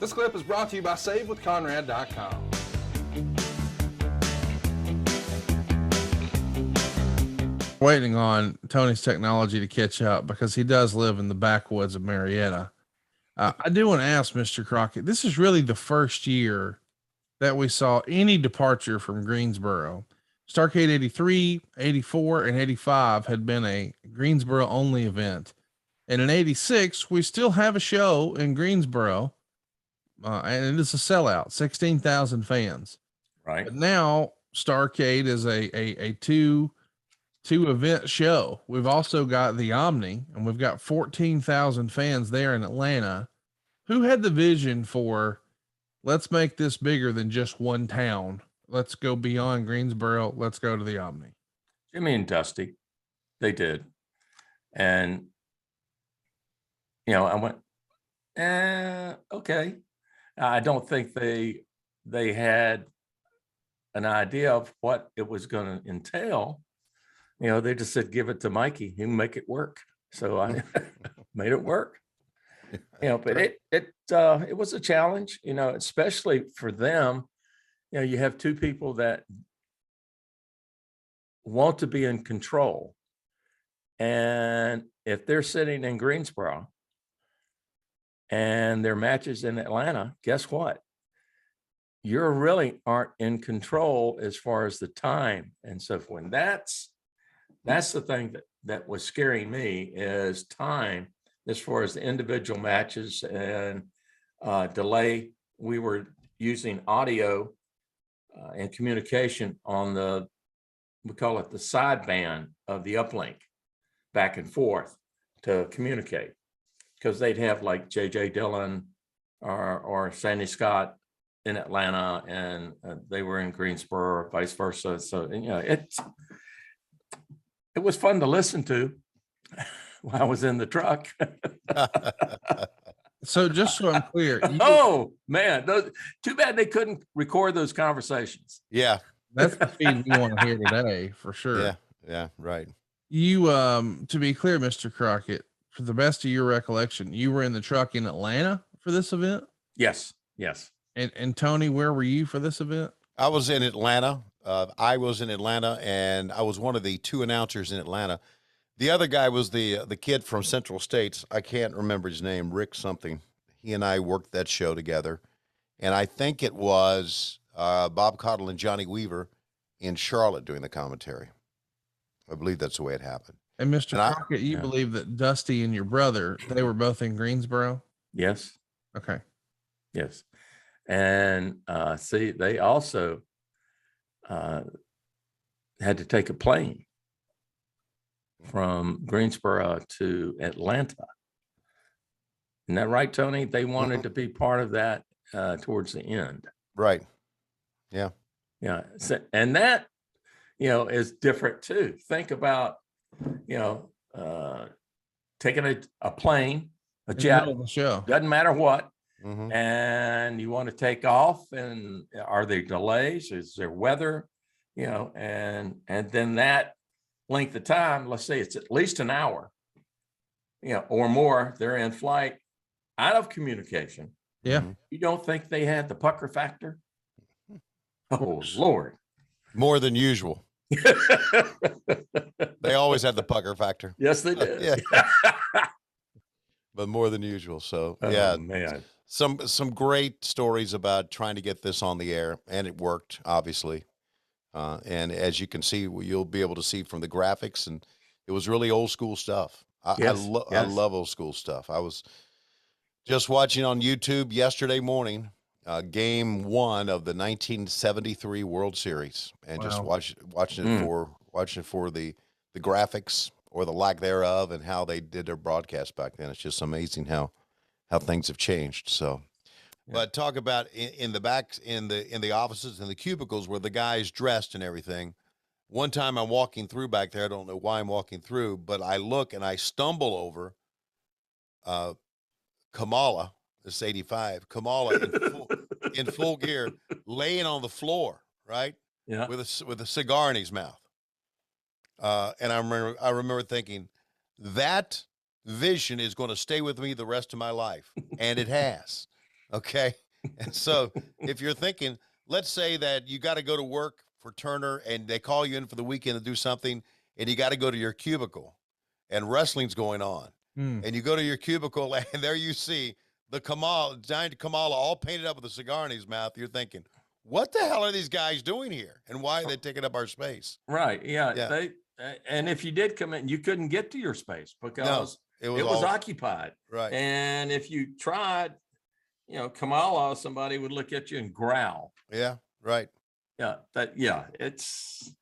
This clip is brought to you by SaveWithConrad.com. Waiting on Tony's technology to catch up because he does live in the backwoods of Marietta. I do want to ask Mr. Crockett, this is really the first year that we saw any departure from Greensboro. Starrcade 83, 84, and 85 had been a Greensboro only event. And in 86, we still have a show in Greensboro, and it is a sellout, 16,000 fans. Right. But now Starrcade is a two event show. We've also got the Omni, and we've got 14,000 fans there in Atlanta. Who had the vision for, let's make this bigger than just one town? Let's go beyond Greensboro. Let's go to the Omni. Jimmy and Dusty, they did. And, you know, I went, okay. I don't think they had an idea of what it was going to entail. You know, they just said, give it to Mikey, he can make it work. So I made it work. You know, but it was a challenge, you know, especially for them. You know, you have two people that want to be in control. And if they're sitting in Greensboro and their matches in Atlanta, guess what? You really aren't in control as far as the time. And so when that's the thing that was scaring me, is time as far as the individual matches and delay. We were using audio and communication on we call it the sideband of the uplink, back and forth to communicate, because they'd have like J.J. Dillon or Sandy Scott in Atlanta, and they were in Greensboro, or vice versa. So, you know, it was fun to listen to while I was in the truck. So just so I'm clear. Oh man, too bad they couldn't record those conversations. Yeah. That's the feed we want to hear today for sure. Yeah. Yeah. Right. You, to be clear, Mr. Crockett, for the best of your recollection, you were in the truck in Atlanta for this event? Yes. Yes. And Tony, where were you for this event? I was in Atlanta. I was in Atlanta, and I was one of the two announcers in Atlanta. The other guy was the kid from Central States. I can't remember his name, Rick something. He and I worked that show together. And I think it was Bob Cottle and Johnny Weaver in Charlotte doing the commentary. I believe that's the way it happened. And Mr. Crockett, you believe that Dusty and your brother, they were both in Greensboro? Yes. Okay. Yes. And see, they also had to take a plane from Greensboro to Atlanta. Isn't that right, Tony? They wanted to be part of that towards the end. Right. Yeah. Yeah. So, and that, you know, is different too. Think about, you know, taking a plane, a jet, show. Doesn't matter what, Mm-hmm. and you want to take off, and are there delays? Is there weather? You know, and then that length of time, let's say it's at least an hour, you know, or more, they're in flight out of communication. Yeah. You don't think they had the pucker factor? Oh, Lord. More than usual. They always had the pucker factor. Yes, they did. Yeah. But more than usual. So, yeah, man. Some great stories about trying to get this on the air, and it worked, obviously. And as you can see, you'll be able to see from the graphics, and it was really old school stuff. I love old school stuff. I was just watching on YouTube yesterday morning, game 1 of the 1973 World Series, and just watching it for the graphics or the lack thereof, and how they did their broadcast back then. It's just amazing how things have changed. So, yeah. But talk about in the back, in the offices and the cubicles where the guys dressed and everything. One time I'm walking through back there. I don't know why I'm walking through, but I look and I stumble over Kamala, this 85, Kamala in full gear, laying on the floor, right? Yeah. With a cigar in his mouth. And I remember thinking, that vision is going to stay with me the rest of my life. And it has. Okay. And so if you're thinking, let's say that you got to go to work for Turner and they call you in for the weekend to do something and you got to go to your cubicle and wrestling's going on. And you go to your cubicle and there you see the giant Kamala all painted up with a cigar in his mouth. You're thinking, what the hell are these guys doing here? And why are they taking up our space? Right. Yeah. Yeah. And if you did come in, you couldn't get to your space because it was all occupied. right. And if you tried, Kamala, somebody would look at you and growl. Yeah. Right. Yeah. It's.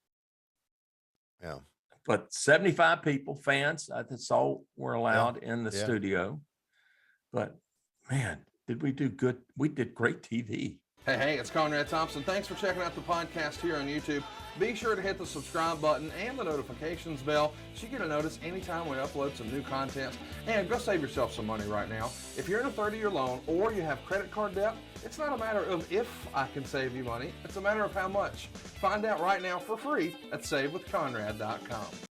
Yeah. But 75 people, fans, that's all we're allowed in the Yeah. studio. But man, did we do good? We did great TV. Hey, it's Conrad Thompson. Thanks for checking out the podcast here on YouTube. Be sure to hit the subscribe button and the notifications bell so you get a notice anytime we upload some new content. And go save yourself some money right now. If you're in a 30-year loan or you have credit card debt, it's not a matter of if I can save you money. It's a matter of how much. Find out right now for free at SaveWithConrad.com.